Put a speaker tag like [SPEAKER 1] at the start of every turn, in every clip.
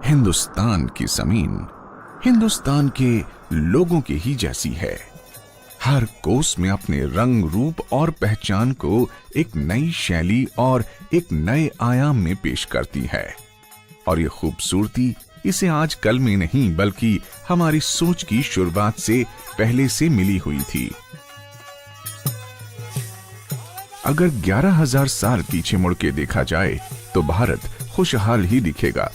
[SPEAKER 1] हिंदुस्तान की जमीन हिंदुस्तान के लोगों की ही जैसी है। हर कोस में अपने रंग, रूप और पहचान को एक नई शैली और एक नए आयाम में पेश करती है। और ये खूबसूरती इसे आज कल में नहीं बल्कि हमारी सोच की शुरुआत से पहले से मिली हुई थी। अगर 11,000 साल पीछे मुड़ के देखा जाए तो भारत खुशहाल ही दिखेगा,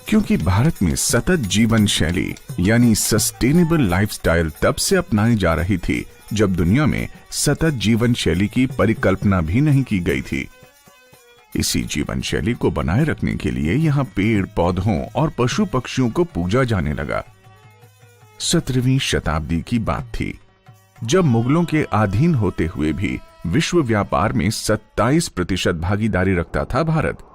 [SPEAKER 1] क्योंकि भारत में सतत जीवन शैली यानी सस्टेनेबल लाइफस्टाइल तब से अपनाई जा रही थी जब दुनिया में सतत जीवन शैली की परिकल्पना भी नहीं की गई थी। इसी जीवन शैली को बनाए रखने के लिए यहाँ पेड़ पौधों और पशु पक्षियों को पूजा जाने लगा। 17वीं शताब्दी की बात थी जब मुगलों के अधीन होते हुए भी विश्व व्यापार में 27% भागीदारी रखता था भारत।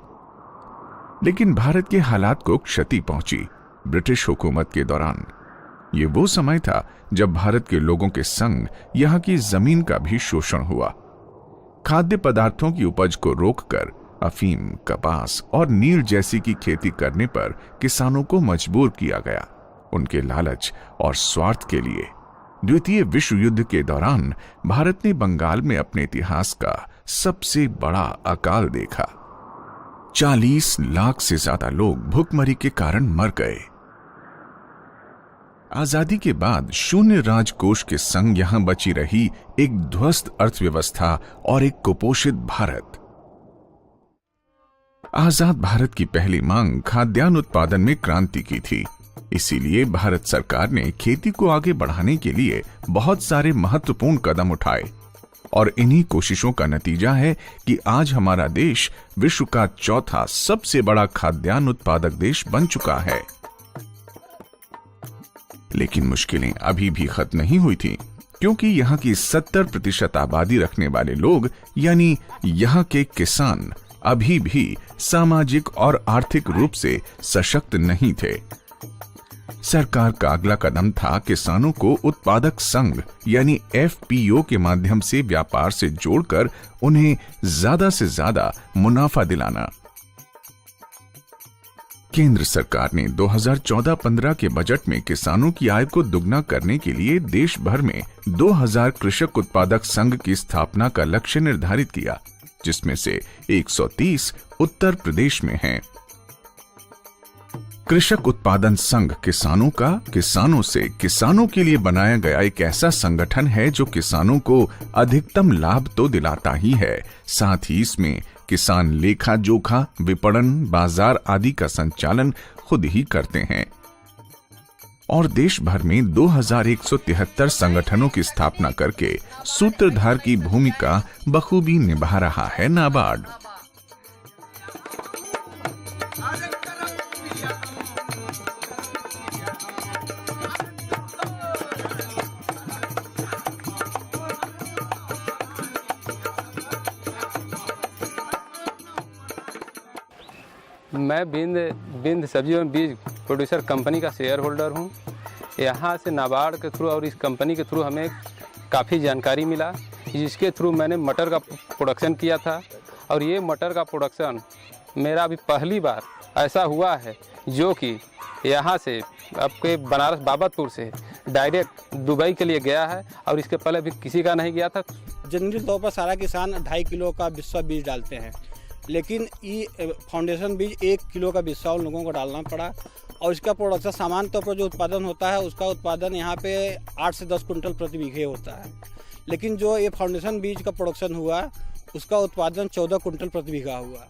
[SPEAKER 1] लेकिन भारत के हालात को क्षति पहुंची ब्रिटिश हुकूमत के दौरान। ये वो समय था जब भारत के लोगों के संग यहाँ की जमीन का भी शोषण हुआ। खाद्य पदार्थों की उपज को रोककर अफीम, कपास और नील जैसी की खेती करने पर किसानों को मजबूर किया गया। उनके लालच और स्वार्थ के लिए द्वितीय विश्व युद्ध के दौरान भारत ने बंगाल में अपने इतिहास का सबसे बड़ा अकाल देखा। 40 लाख से ज्यादा लोग भूखमरी के कारण मर गए। आजादी के बाद शून्य राजकोष के संग यहां बची रही एक ध्वस्त अर्थव्यवस्था और एक कुपोषित भारत। आजाद भारत की पहली मांग खाद्यान्न उत्पादन में क्रांति की थी। इसीलिए भारत सरकार ने खेती को आगे बढ़ाने के लिए बहुत सारे महत्वपूर्ण कदम उठाए और इन्हीं कोशिशों का नतीजा है कि आज हमारा देश विश्व का चौथा सबसे बड़ा खाद्यान्न उत्पादक देश बन चुका है। लेकिन मुश्किलें अभी भी खत्म नहीं हुई थी, क्योंकि यहाँ की 70% आबादी रखने वाले लोग यानी यहाँ के किसान अभी भी सामाजिक और आर्थिक रूप से सशक्त नहीं थे। सरकार का अगला कदम था किसानों को उत्पादक संघ यानी एफपीओ के माध्यम से व्यापार से जोड़कर उन्हें ज्यादा से ज्यादा मुनाफा दिलाना। केंद्र सरकार ने 2014-15 के बजट में किसानों की आय को दुगना करने के लिए देश भर में 2000 कृषक उत्पादक संघ की स्थापना का लक्ष्य निर्धारित किया, जिसमें से 130 उत्तर प्रदेश में हैं। कृषक उत्पादन संघ किसानों से किसानों के लिए बनाया गया एक ऐसा संगठन है जो किसानों को अधिकतम लाभ तो दिलाता ही है, साथ ही इसमें किसान लेखा जोखा, विपणन, बाजार आदि का संचालन खुद ही करते हैं। और देश भर में 2173 संगठनों की स्थापना करके सूत्रधार की भूमिका बखूबी निभा रहा है नाबार्ड।
[SPEAKER 2] मैं बिंद सब्जी एवं बीज प्रोड्यूसर कंपनी का शेयर होल्डर हूँ। यहाँ से नाबार्ड के थ्रू और इस कंपनी के थ्रू हमें काफ़ी जानकारी मिला, जिसके थ्रू मैंने मटर का प्रोडक्शन किया था। और ये मटर का प्रोडक्शन मेरा अभी पहली बार ऐसा हुआ है जो कि यहाँ से आपके बनारस बाबतपुर से डायरेक्ट दुबई के लिए गया है, और इसके पहले भी किसी का नहीं गया था।
[SPEAKER 3] जनरली तौर पर सारा किसान 2.5 किलो का बिस्वा बीज डालते हैं, लेकिन ये फाउंडेशन बीज 1 किलो का बिस्वा उन लोगों को डालना पड़ा। और इसका प्रोडक्शन सामान्य तौर पर जो उत्पादन होता है उसका उत्पादन यहाँ पे 8 से 10 कुंटल प्रति बीघे होता है, लेकिन जो ये फाउंडेशन बीज का प्रोडक्शन हुआ उसका उत्पादन 14 कुंटल प्रति बीघा हुआ।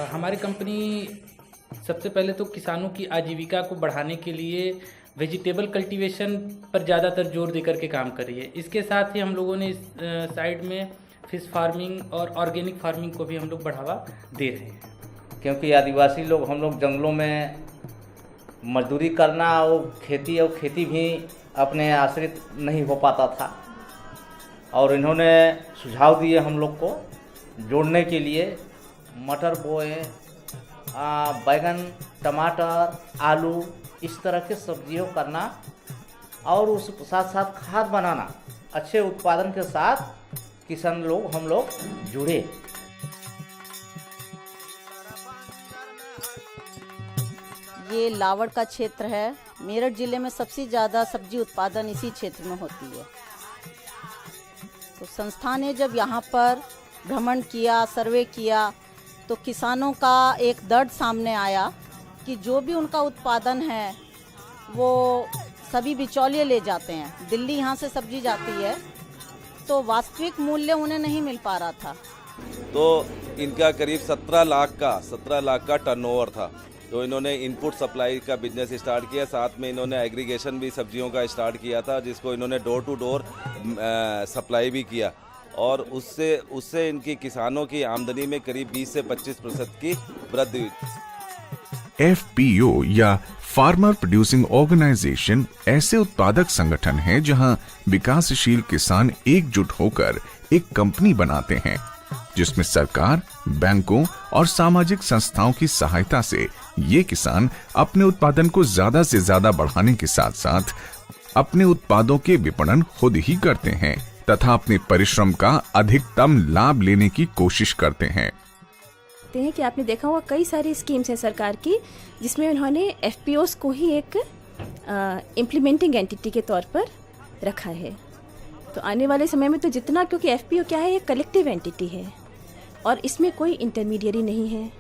[SPEAKER 4] हमारी कंपनी सबसे पहले तो किसानों की आजीविका को बढ़ाने के लिए वेजिटेबल कल्टीवेशन पर ज़्यादातर जोर देकर के काम कर रही है। इसके साथ ही हम लोगों ने इस साइड में फिश फार्मिंग और ऑर्गेनिक फार्मिंग को भी हम लोग बढ़ावा दे रहे हैं,
[SPEAKER 5] क्योंकि आदिवासी लोग हम लोग जंगलों में मजदूरी करना और खेती भी अपने आश्रित नहीं हो पाता था, और इन्होंने सुझाव दिए हम लोग को जोड़ने के लिए। मटर बोए, बैगन, टमाटर, आलू, इस तरह के सब्जियों करना और उस साथ साथ खाद बनाना, अच्छे उत्पादन के साथ किसान लोग हम लोग जुड़े।
[SPEAKER 6] ये लावड़ का क्षेत्र है। मेरठ जिले में सबसे ज़्यादा सब्जी उत्पादन इसी क्षेत्र में होती है। तो संस्था ने जब यहाँ पर भ्रमण किया, सर्वे किया, तो किसानों का एक दर्द सामने आया कि जो भी उनका उत्पादन है वो सभी बिचौलिए ले जाते हैं। दिल्ली यहाँ से सब्जी जाती है तो वास्तविक मूल्य उन्हें नहीं मिल पा रहा था।
[SPEAKER 7] तो इनका करीब 17 लाख का टर्नओवर था। तो इन्होंने इनपुट सप्लाई का बिजनेस स्टार्ट किया, साथ में इन्होंने एग्रीगेशन भी सब्जियों का स्टार्ट किया था, जिसको इन्होंने डोर टू डोर सप्लाई भी किया, और उससे इनकी किसानों की आमदनी में करीब 20 से 25% की वृद्धि हुई।
[SPEAKER 1] FPO या फार्मर प्रोड्यूसिंग ऑर्गेनाइजेशन ऐसे उत्पादक संगठन है जहां विकासशील किसान एकजुट होकर एक कंपनी बनाते हैं, जिसमें सरकार, बैंकों और सामाजिक संस्थाओं की सहायता से ये किसान अपने उत्पादन को ज्यादा से ज्यादा बढ़ाने के साथ साथ अपने उत्पादों के विपणन खुद ही करते हैं तथा अपने परिश्रम का अधिकतम लाभ लेने की कोशिश करते हैं।
[SPEAKER 8] हैं कि आपने देखा होगा कई सारी स्कीम्स हैं सरकार की जिसमें उन्होंने FPOs को ही एक इम्प्लीमेंटिंग एंटिटी के तौर पर रखा है। तो आने वाले समय में तो जितना, क्योंकि FPO क्या है, एक कलेक्टिव एंटिटी है और इसमें कोई इंटरमीडियरी नहीं है।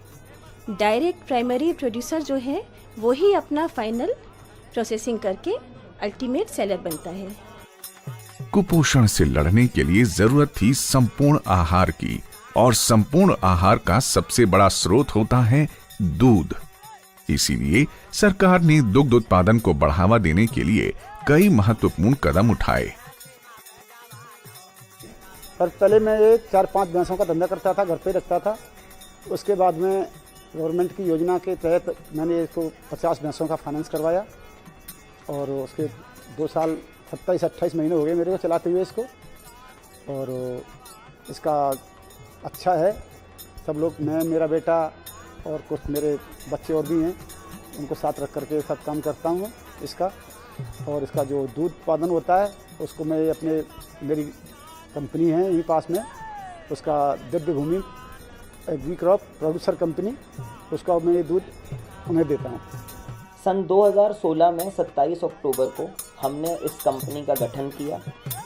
[SPEAKER 8] डायरेक्ट प्राइमरी प्रोड्यूसर जो है वो ही अपना फाइनल प्रोसेसिंग करके अल्टीमेट सेलर बनता है।
[SPEAKER 1] कुपोषण से लड़ने के लिए जरूरत थी संपूर्ण आहार की, और संपूर्ण आहार का सबसे बड़ा स्रोत होता है दूध। इसीलिए सरकार ने दुग्ध उत्पादन को बढ़ावा देने के लिए कई महत्वपूर्ण कदम उठाए।
[SPEAKER 9] पर पहले मैं 4-5 भैंसों का धंधा करता था, घर पे रखता था। उसके बाद में गवर्नमेंट की योजना के तहत मैंने इसको 50 भैंसों का फाइनेंस करवाया, और उसके 2 साल 27-28 महीने हो गए मेरे को चलाते हुए इसको। और इसका अच्छा है। सब लोग, मैं, मेरा बेटा और कुछ मेरे बच्चे और भी हैं, उनको साथ रख करके सब काम करता हूँ इसका। और इसका जो दूध उत्पादन होता है उसको मैं मेरी कंपनी है यहीं पास में, उसका दिव्य भूमि एग्री क्रॉप प्रोड्यूसर कंपनी, उसका मैं ये दूध उन्हें देता हूँ।
[SPEAKER 10] सन 2016 में 27 अक्टूबर को हमने इस कंपनी का गठन किया,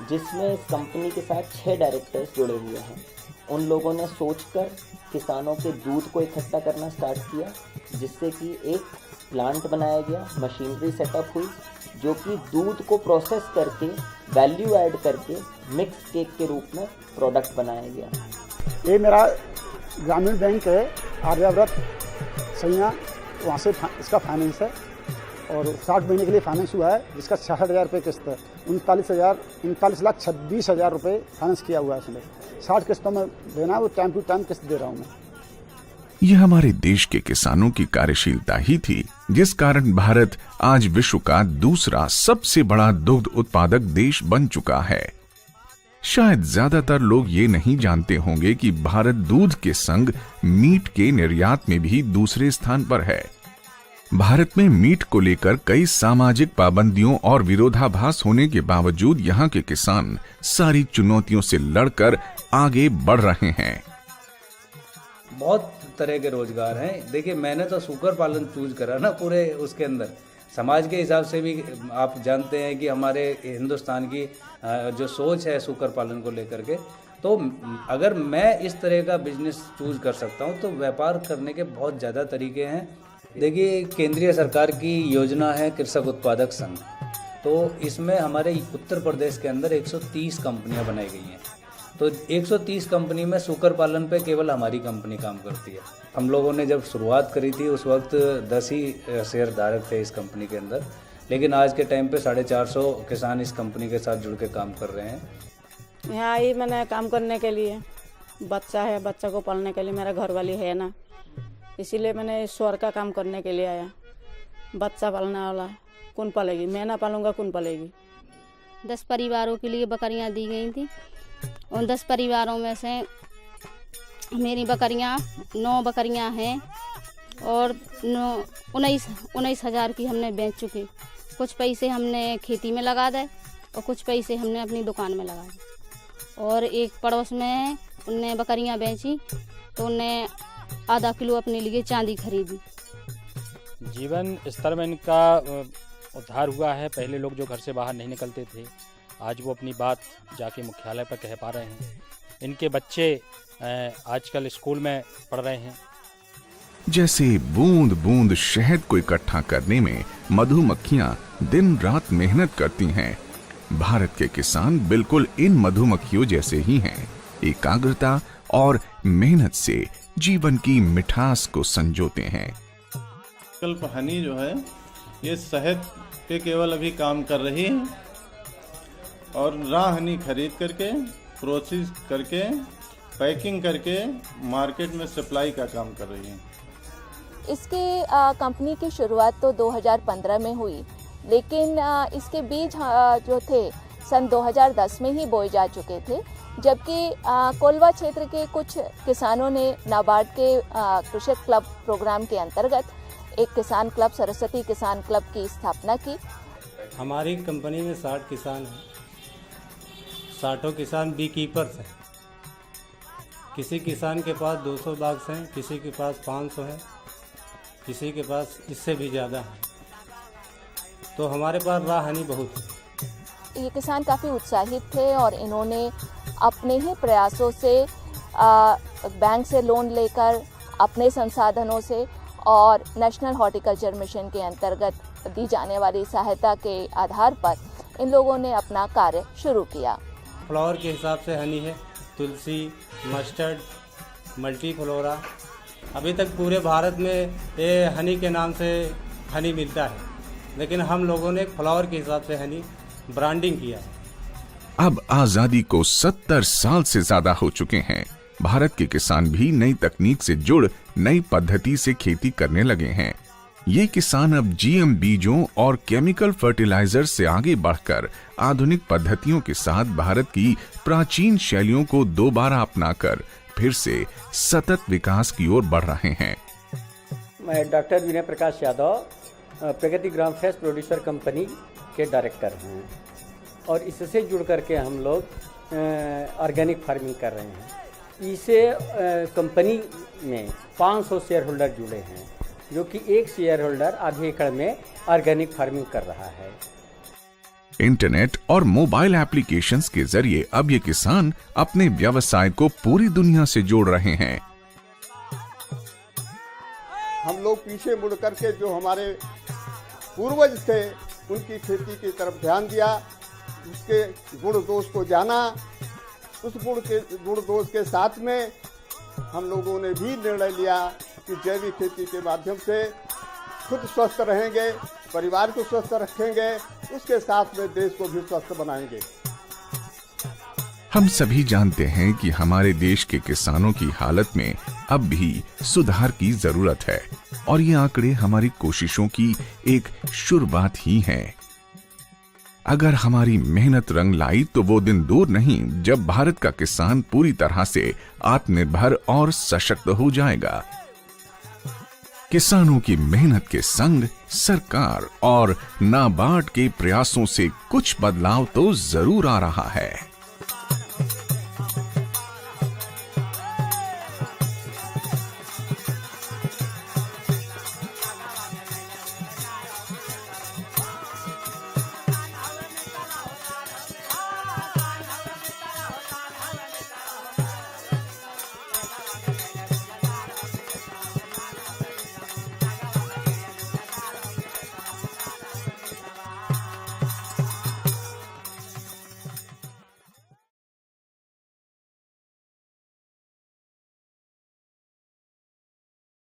[SPEAKER 10] जिसमें इस कंपनी के साथ 6 डायरेक्टर्स जुड़े हुए हैं। उन लोगों ने सोचकर किसानों के दूध को इकट्ठा करना स्टार्ट किया, जिससे कि एक प्लांट बनाया गया, मशीनरी सेटअप हुई, जो कि दूध को प्रोसेस करके वैल्यू ऐड करके मिक्स केक के रूप में प्रोडक्ट बनाया गया।
[SPEAKER 9] ये मेरा ग्रामीण बैंक है आर्याव्रत सैया, वहाँ से इसका फाइनेंस है, और 60 महीने के लिए फाइनेंस हुआ है, जिसका 66,000 रुपये किस्त है। 39,26,000 रुपये फाइनेंस किया हुआ है इसमें। 60 किस्तों में देना है, वो टाइम टू टाइम किस्त दे रहा हूँ मैं।
[SPEAKER 1] यह हमारे देश के किसानों की कार्यशीलता ही थी जिस कारण भारत आज विश्व का दूसरा सबसे बड़ा दुग्ध उत्पादक देश बन चुका है। शायद ज्यादातर लोग ये नहीं जानते होंगे कि भारत दूध के संग मीट के निर्यात में भी दूसरे स्थान पर है। भारत में मीट को लेकर कई सामाजिक पाबंदियों और विरोधाभास होने के बावजूद यहाँ के किसान सारी चुनौतियों से लड़कर आगे बढ़ रहे हैं।
[SPEAKER 11] बहुत तरह के रोजगार हैं। देखिए, मैंने तो सूकर पालन चूज करा ना, पूरे उसके अंदर समाज के हिसाब से भी आप जानते हैं कि हमारे हिंदुस्तान की जो सोच है सूकर पालन को लेकर के, तो अगर मैं इस तरह का बिजनेस चूज कर सकता हूं तो व्यापार करने के बहुत ज़्यादा तरीके हैं। देखिए, केंद्रीय सरकार की योजना है कृषक उत्पादक संघ, तो इसमें हमारे उत्तर प्रदेश के अंदर 130 कंपनियां बनाई गई हैं। तो 130 कंपनी में सूकर पालन पे केवल हमारी कंपनी काम करती है। हम लोगों ने जब शुरुआत करी थी उस वक्त 10 ही शेयर धारक थे इस कंपनी के अंदर, लेकिन आज के टाइम पे 450 किसान इस कंपनी के साथ जुड़ के काम कर रहे हैं।
[SPEAKER 6] यहाँ आई मैंने काम करने के लिए, बच्चा है, बच्चा को पालने के लिए, मेरा घर वाली है ना, इसीलिए मैंने स्वर का काम करने के लिए आया। बच्चा पालने वाला कौन पालेगी, मैं ना पालूंगा कौन पालेगी।
[SPEAKER 12] 10 परिवारों के लिए बकरियां दी गई थी। उन 10 परिवारों में से मेरी बकरियां 9 बकरियां हैं और 19,000 की हमने बेच चुकी। कुछ पैसे हमने खेती में लगा दे और कुछ पैसे हमने अपनी दुकान में लगा दिए। और एक पड़ोस में है, उनने बकरियां बेची तो उनने आधा किलो अपने लिए चांदी खरीदी।
[SPEAKER 13] जीवन स्तर में इनका उद्धार हुआ है। पहले लोग जो घर से बाहर नहीं निकलते थे, आज वो अपनी बात जाके मुख्यालय पर कह पा रहे हैं। इनके बच्चे आजकल स्कूल में पढ़ रहे हैं।
[SPEAKER 1] जैसे बूंद बूंद शहद को इकट्ठा करने में मधुमक्खियां दिन रात मेहनत करती हैं, भारत के किसान बिल्कुल इन मधुमक्खियों जैसे ही हैं। एकाग्रता और मेहनत से जीवन की मिठास को संजोते हैं।
[SPEAKER 14] विकल्प हनी जो है ये शहद पे केवल अभी काम कर रही है और रॉ हनी खरीद करके प्रोसेस करके पैकिंग करके मार्केट में सप्लाई का काम कर रही है।
[SPEAKER 8] इसके कंपनी की शुरुआत तो 2015 में हुई, लेकिन इसके बीज जो थे सन 2010 में ही बोए जा चुके थे, जबकि कोलवा क्षेत्र के कुछ किसानों ने नाबार्ड के कृषक क्लब प्रोग्राम के अंतर्गत एक किसान क्लब, सरस्वती किसान क्लब की स्थापना की।
[SPEAKER 15] हमारी कंपनी में 60 किसान हैं। 60 किसान बी कीपर्स हैं। किसी किसान के पास 200 बाग्स हैं, किसी के पास 500 है, किसी के पास इससे भी ज़्यादा है। तो हमारे पास रॉ हनी बहुत है।
[SPEAKER 8] ये किसान काफ़ी उत्साहित थे और इन्होंने अपने ही प्रयासों से बैंक से लोन लेकर, अपने संसाधनों से और नेशनल हॉर्टिकल्चर मिशन के अंतर्गत दी जाने वाली सहायता के आधार पर इन लोगों ने अपना कार्य शुरू किया।
[SPEAKER 15] फ्लावर के हिसाब से हनी है, तुलसी, मस्टर्ड, मल्टी फ्लोरा। अभी तक पूरे भारत में ये हनी के नाम से हनी मिलता है, लेकिन हम लोगों ने फ्लावर के हिसाब से हनी ब्रांडिंग किया है।
[SPEAKER 1] अब आजादी को 70 साल से ज्यादा हो चुके हैं। भारत के किसान भी नई तकनीक से जुड़ नई पद्धति से खेती करने लगे हैं। ये किसान अब जीएम बीजों और केमिकल फर्टिलाइजर से आगे बढ़कर आधुनिक पद्धतियों के साथ भारत की प्राचीन शैलियों को दोबारा अपनाकर फिर से सतत विकास की ओर बढ़ रहे हैं।
[SPEAKER 16] मैं डॉक्टर विनय प्रकाश यादव, प्रगति ग्राम फ्रेश प्रोड्यूसर कंपनी के डायरेक्टर हैं और इससे जुड़ करके हम लोग ऑर्गेनिक फार्मिंग कर रहे हैं। इसे कंपनी में 500 शेयर होल्डर जुड़े हैं, जो कि एक शेयर होल्डर आधे एकड़ में ऑर्गेनिक फार्मिंग कर रहा है।
[SPEAKER 1] इंटरनेट और मोबाइल एप्लीकेशंस के जरिए अब ये किसान अपने व्यवसाय को पूरी दुनिया से जोड़ रहे हैं।
[SPEAKER 17] हम लोग पीछे मुड़ करके जो हमारे पूर्वज थे उनकी खेती की तरफ ध्यान दिया, उसके गुण दोष को जाना। उस गुण दोष के साथ में हम लोगों ने भी निर्णय लिया कि जैविक खेती के माध्यम से खुद स्वस्थ रहेंगे, परिवार को स्वस्थ रखेंगे, उसके साथ में देश को भी स्वस्थ बनाएंगे।
[SPEAKER 1] हम सभी जानते हैं कि हमारे देश के किसानों की हालत में अब भी सुधार की जरूरत है और ये आंकड़े हमारी कोशिशों की एक शुरुआत ही है। अगर हमारी मेहनत रंग लाई तो वो दिन दूर नहीं जब भारत का किसान पूरी तरह से आत्मनिर्भर और सशक्त हो जाएगा। किसानों की मेहनत के संग सरकार और नाबार्ड के प्रयासों से कुछ बदलाव तो जरूर आ रहा है।